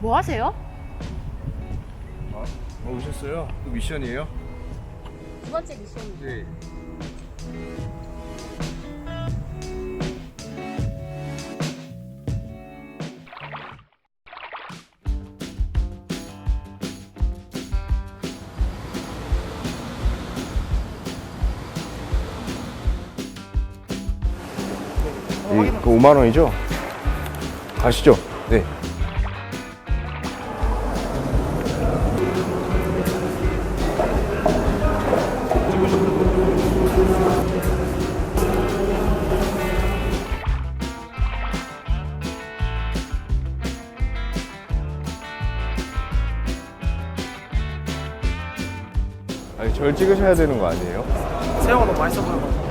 뭐 하세요? 오셨어요? 그 미션이에요? 두 번째 미션이죠. 네. 그 5만 원이죠? 가시죠. 네. 아니, 절 찍으셔야 되는 거 아니에요? 새우가 너무 맛있어 보여가지고.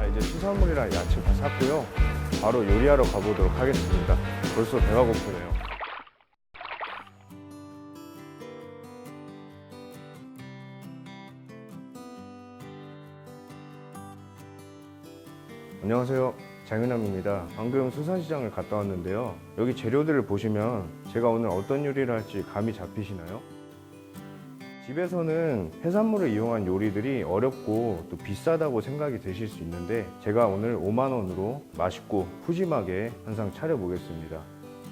이제 수산물이랑 야채 다 샀고요. 바로 요리하러 가보도록 하겠습니다. 벌써 배가 고프네요. 안녕하세요. 장윤남입니다. 방금 수산시장을 갔다 왔는데요. 여기 재료들을 보시면 제가 오늘 어떤 요리를 할지 감이 잡히시나요? 집에서는 해산물을 이용한 요리들이 어렵고 또 비싸다고 생각이 드실 수 있는데 제가 오늘 5만 원으로 맛있고 푸짐하게 항상 차려보겠습니다.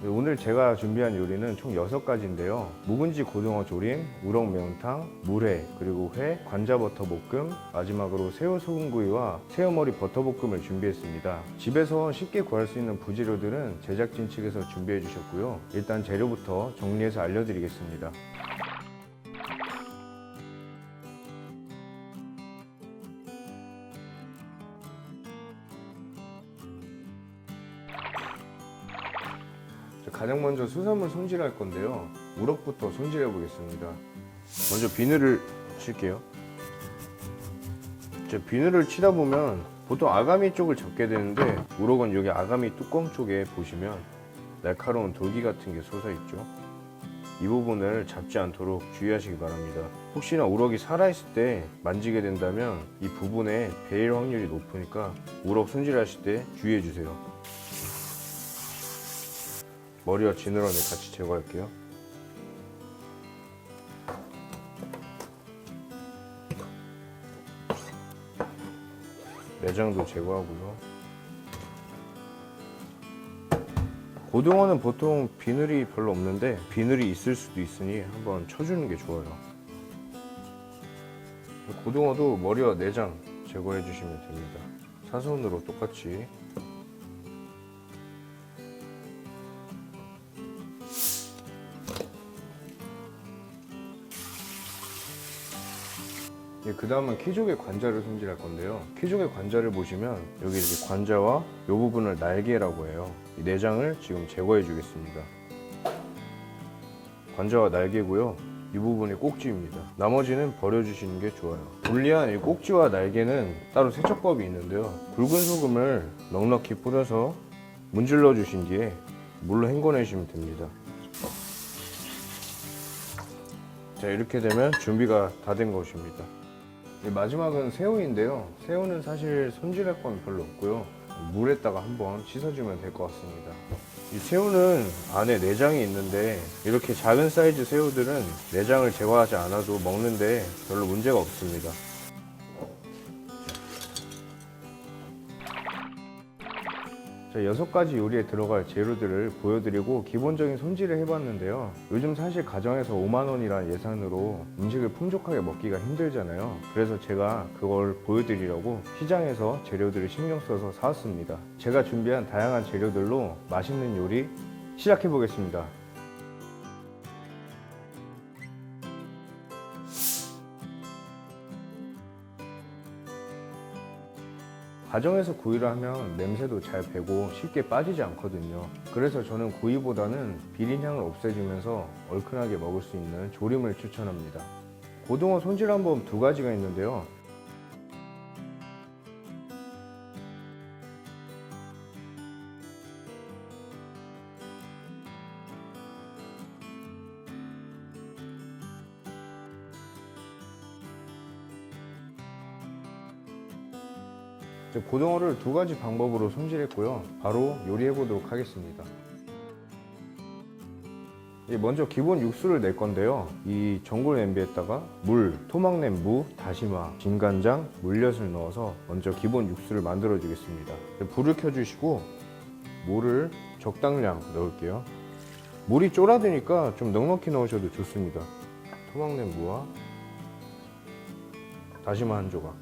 오늘 제가 준비한 요리는 총 6가지인데요. 묵은지 고등어 조림, 우럭 매운탕, 물회, 그리고 회, 관자버터 볶음, 마지막으로 새우 소금구이와 새우머리 버터볶음을 준비했습니다. 집에서 쉽게 구할 수 있는 부재료들은 제작진 측에서 준비해 주셨고요. 일단 재료부터 정리해서 알려드리겠습니다. 가장 먼저 수산물 손질할 건데요. 우럭부터 손질해 보겠습니다. 먼저 비늘을 칠게요. 비늘을 치다 보면 보통 아가미 쪽을 잡게 되는데 우럭은 여기 아가미 뚜껑 쪽에 보시면 날카로운 돌기 같은 게 솟아 있죠. 이 부분을 잡지 않도록 주의하시기 바랍니다. 혹시나 우럭이 살아있을 때 만지게 된다면 이 부분에 베일 확률이 높으니까 우럭 손질하실 때 주의해 주세요. 머리와 지느러미 같이 제거할게요. 내장도 제거하고요. 고등어는 보통 비늘이 별로 없는데 비늘이 있을 수도 있으니 한번 쳐주는 게 좋아요. 고등어도 머리와 내장 제거해 주시면 됩니다. 사선으로 똑같이. 그 다음은 키조개 관자를 손질할 건데요. 키조개 관자를 보시면 여기 이렇게 관자와 이 부분을 날개라고 해요. 이 내장을 지금 제거해 주겠습니다. 관자와 날개고요. 이 부분이 꼭지입니다. 나머지는 버려주시는 게 좋아요. 분리한 이 꼭지와 날개는 따로 세척법이 있는데요. 굵은 소금을 넉넉히 뿌려서 문질러 주신 뒤에 물로 헹궈내시면 됩니다. 자, 이렇게 되면 준비가 다 된 것입니다. 마지막은 새우인데요. 새우는 사실 손질할 건 별로 없고요. 물에다가 한번 씻어주면 될 것 같습니다. 이 새우는 안에 내장이 있는데 이렇게 작은 사이즈 새우들은 내장을 제거하지 않아도 먹는데 별로 문제가 없습니다. 자, 6가지 요리에 들어갈 재료들을 보여드리고 기본적인 손질을 해봤는데요. 요즘 사실 가정에서 5만 원이라는 예산으로 음식을 풍족하게 먹기가 힘들잖아요. 그래서 제가 그걸 보여드리려고 시장에서 재료들을 신경 써서 사왔습니다. 제가 준비한 다양한 재료들로 맛있는 요리 시작해 보겠습니다. 가정에서 구이를 하면 냄새도 잘 배고 쉽게 빠지지 않거든요. 그래서 저는 구이보다는 비린향을 없애주면서 얼큰하게 먹을 수 있는 조림을 추천합니다. 고등어 손질하법 두 가지가 있는데요. 고등어를 두 가지 방법으로 손질했고요. 바로 요리해 보도록 하겠습니다. 먼저 기본 육수를 낼 건데요. 이 전골 냄비에다가 물, 토막냄 무, 다시마, 진간장, 물엿을 넣어서 먼저 기본 육수를 만들어 주겠습니다. 불을 켜주시고 물을 적당량 넣을게요. 물이 쫄아드니까 좀 넉넉히 넣으셔도 좋습니다. 토막냄 무와 다시마 한 조각.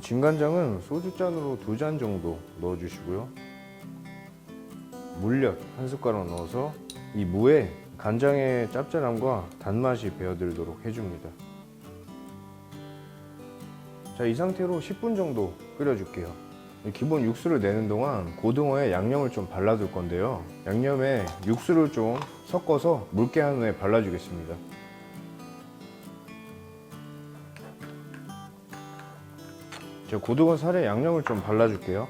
진간장은 소주잔으로 2잔 정도 넣어주시고요. 물엿 한 숟가락 넣어서 이 무에 간장의 짭짤함과 단맛이 배어들도록 해줍니다. 자, 이 상태로 10분 정도 끓여줄게요. 기본 육수를 내는 동안 고등어에 양념을 좀 발라둘 건데요. 양념에 육수를 좀 섞어서 묽게 한 후에 발라주겠습니다. 저 고등어 살에 양념을 좀 발라줄게요.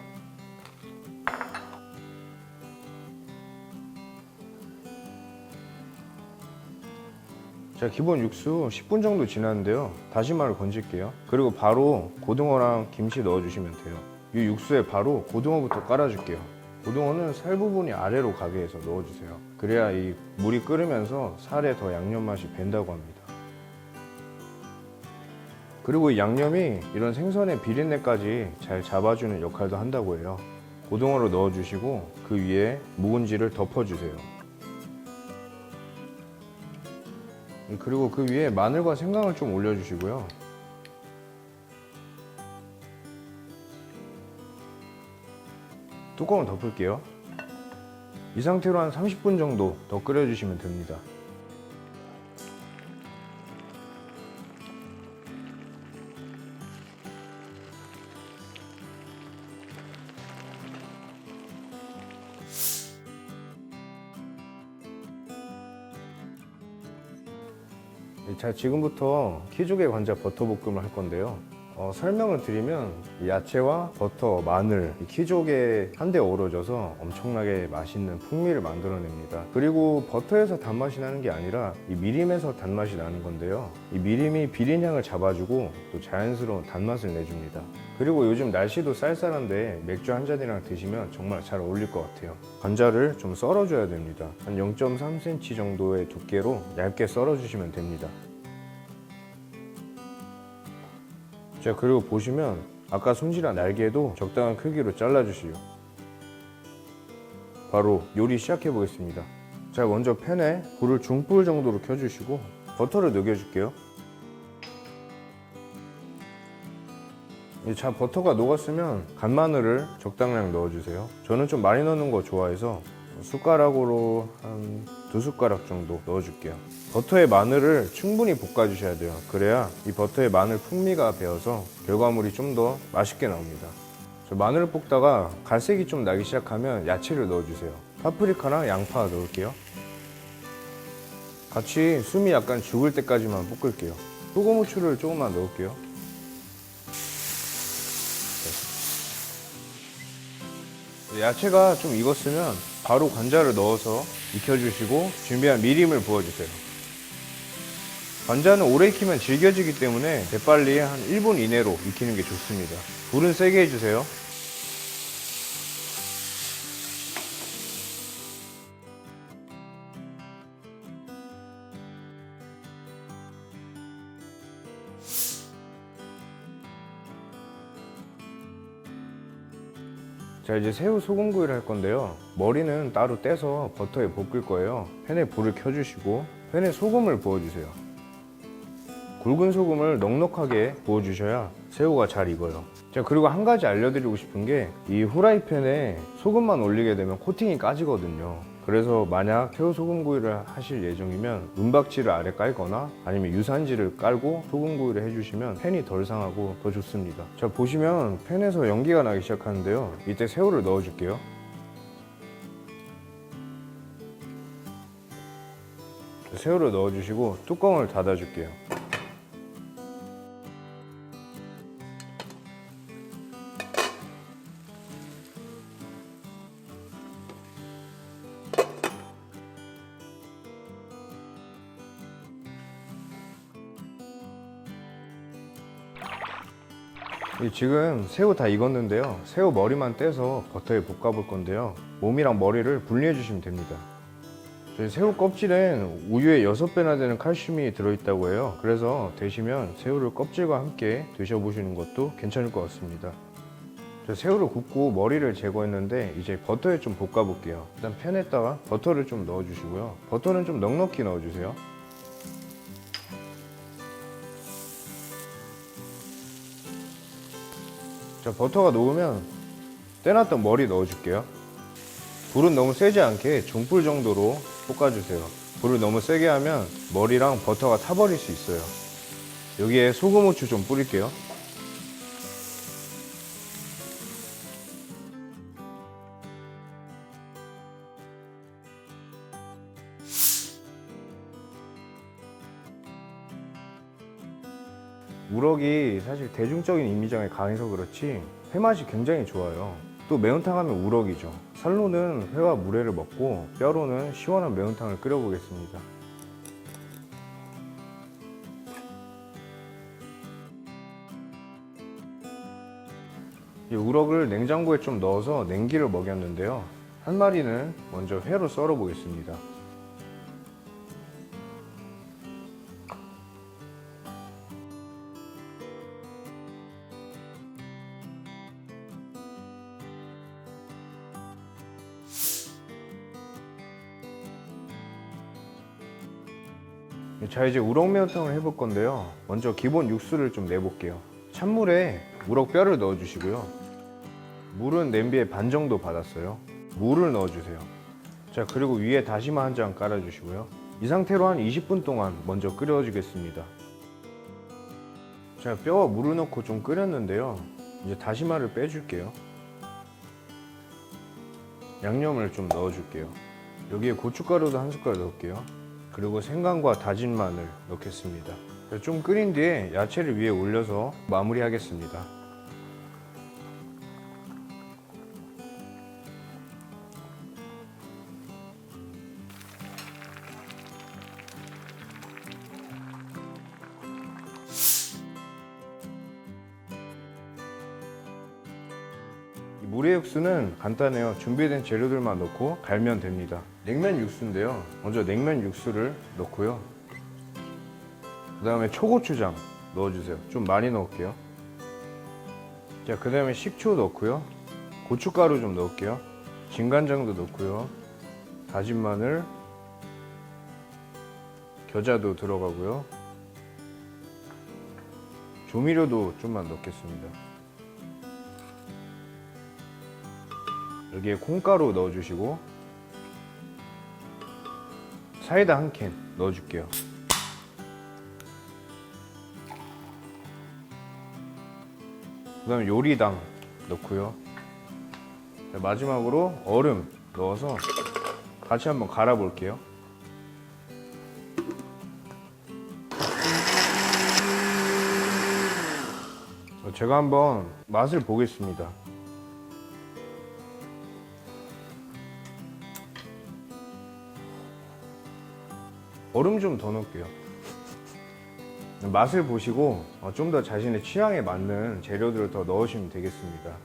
자, 기본 육수 10분 정도 지났는데요. 다시마를 건질게요. 그리고 바로 고등어랑 김치 넣어주시면 돼요. 이 육수에 바로 고등어부터 깔아줄게요. 고등어는 살 부분이 아래로 가게 해서 넣어주세요. 그래야 이 물이 끓으면서 살에 더 양념 맛이 밴다고 합니다. 그리고 이 양념이 이런 생선의 비린내까지 잘 잡아주는 역할도 한다고 해요. 고등어를 넣어주시고 그 위에 묵은지를 덮어주세요. 그리고 그 위에 마늘과 생강을 좀 올려주시고요. 뚜껑을 덮을게요. 이 상태로 한 30분 정도 더 끓여주시면 됩니다. 자, 지금부터 키조개 관자 버터볶음을 할 건데요. 설명을 드리면 야채와 버터, 마늘, 키조개 한데 어우러져서 엄청나게 맛있는 풍미를 만들어냅니다. 그리고 버터에서 단맛이 나는 게 아니라 이 미림에서 단맛이 나는 건데요. 이 미림이 비린향을 잡아주고 또 자연스러운 단맛을 내줍니다. 그리고 요즘 날씨도 쌀쌀한데 맥주 한 잔이랑 드시면 정말 잘 어울릴 것 같아요. 관자를 좀 썰어줘야 됩니다. 한 0.3cm 정도의 두께로 얇게 썰어주시면 됩니다. 자, 그리고 보시면 아까 손질한 날개도 적당한 크기로 잘라주시오. 바로 요리 시작해 보겠습니다. 자, 먼저 팬에 불을 중불 정도로 켜주시고 버터를 녹여줄게요. 자, 버터가 녹았으면 간마늘을 적당량 넣어주세요. 저는 좀 많이 넣는 거 좋아해서 숟가락으로 한 2숟가락 정도 넣어줄게요. 버터에 마늘을 충분히 볶아주셔야 돼요. 그래야 이 버터에 마늘 풍미가 배어서 결과물이 좀 더 맛있게 나옵니다. 마늘을 볶다가 갈색이 좀 나기 시작하면 야채를 넣어주세요. 파프리카랑 양파 넣을게요. 같이 숨이 약간 죽을 때까지만 볶을게요. 소금, 후추를 조금만 넣을게요. 야채가 좀 익었으면 바로 관자를 넣어서 익혀주시고 준비한 미림을 부어주세요. 관자는 오래 익히면 질겨지기 때문에 재빨리 한 1분 이내로 익히는 게 좋습니다. 불은 세게 해주세요. 자, 이제 새우 소금구이를 할 건데요. 머리는 따로 떼서 버터에 볶을 거예요. 팬에 불을 켜주시고 팬에 소금을 부어주세요. 굵은 소금을 넉넉하게 부어주셔야 새우가 잘 익어요. 자, 그리고 한 가지 알려드리고 싶은 게 이 후라이팬에 소금만 올리게 되면 코팅이 까지거든요. 그래서 만약 새우 소금구이를 하실 예정이면 은박지를 아래 깔거나 아니면 유산지를 깔고 소금구이를 해주시면 팬이 덜 상하고 더 좋습니다. 자, 보시면 팬에서 연기가 나기 시작하는데요. 이때 새우를 넣어줄게요. 새우를 넣어주시고 뚜껑을 닫아줄게요. 지금 새우 다 익었는데요. 새우 머리만 떼서 버터에 볶아 볼 건데요. 몸이랑 머리를 분리해 주시면 됩니다. 저희 새우 껍질엔 우유의 6배나 되는 칼슘이 들어있다고 해요. 그래서 되시면 새우를 껍질과 함께 드셔보시는 것도 괜찮을 것 같습니다. 새우를 굽고 머리를 제거했는데 이제 버터에 좀 볶아 볼게요. 일단 팬에다가 버터를 좀 넣어 주시고요. 버터는 좀 넉넉히 넣어 주세요. 자, 버터가 녹으면 떼놨던 머리 넣어줄게요. 불은 너무 세지 않게 중불 정도로 볶아주세요. 불을 너무 세게 하면 머리랑 버터가 타버릴 수 있어요. 여기에 소금, 후추 좀 뿌릴게요. 우럭이 사실 대중적인 이미지가 강해서 그렇지 회 맛이 굉장히 좋아요. 또 매운탕 하면 우럭이죠. 살로는 회와 물회를 먹고 뼈로는 시원한 매운탕을 끓여 보겠습니다. 이 우럭을 냉장고에 좀 넣어서 냉기를 먹였는데요. 한 마리는 먼저 회로 썰어 보겠습니다. 자, 이제 우럭 매운탕을 해볼 건데요. 먼저 기본 육수를 좀 내볼게요. 찬물에 우럭 뼈를 넣어주시고요. 물은 냄비에 반 정도 받았어요. 물을 넣어주세요. 자, 그리고 위에 다시마 한 장 깔아주시고요. 이 상태로 한 20분 동안 먼저 끓여주겠습니다. 자, 뼈와 물을 넣고 좀 끓였는데요. 이제 다시마를 빼줄게요. 양념을 좀 넣어줄게요. 여기에 고춧가루도 한 숟갈 넣을게요. 그리고 생강과 다진 마늘 넣겠습니다. 좀 끓인 뒤에 야채를 위에 올려서 마무리하겠습니다. 물회 육수는 간단해요. 준비된 재료들만 넣고 갈면 됩니다. 냉면 육수인데요. 먼저 냉면 육수를 넣고요. 그 다음에 초고추장 넣어주세요. 좀 많이 넣을게요. 자, 그 다음에 식초 넣고요. 고춧가루 좀 넣을게요. 진간장도 넣고요. 다진 마늘, 겨자도 들어가고요. 조미료도 좀만 넣겠습니다. 여기에 콩가루 넣어주시고 사이다 한 캔 넣어줄게요. 그 다음에 요리당 넣고요. 마지막으로 얼음 넣어서 같이 한번 갈아 볼게요. 제가 한번 맛을 보겠습니다. 얼음 좀 더 넣을게요. 맛을 보시고 좀 더 자신의 취향에 맞는 재료들을 더 넣으시면 되겠습니다.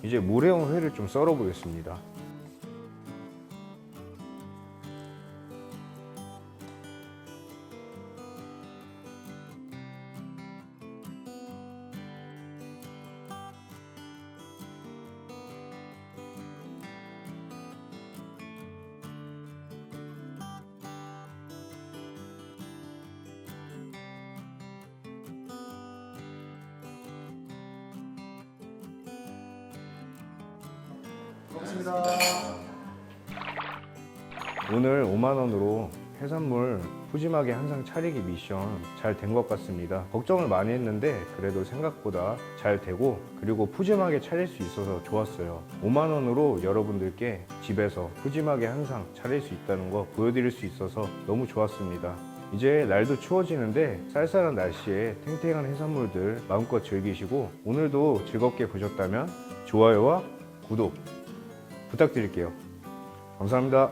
이제 물회용 회를 좀 썰어 보겠습니다. 고맙습니다. 오늘 5만 원으로 해산물 푸짐하게 한상 차리기 미션 잘 된 것 같습니다. 걱정을 많이 했는데 그래도 생각보다 잘 되고 그리고 푸짐하게 차릴 수 있어서 좋았어요. 5만 원으로 여러분들께 집에서 푸짐하게 한상 차릴 수 있다는 거 보여드릴 수 있어서 너무 좋았습니다. 이제 날도 추워지는데 쌀쌀한 날씨에 탱탱한 해산물들 마음껏 즐기시고 오늘도 즐겁게 보셨다면 좋아요와 구독 부탁드릴게요. 감사합니다.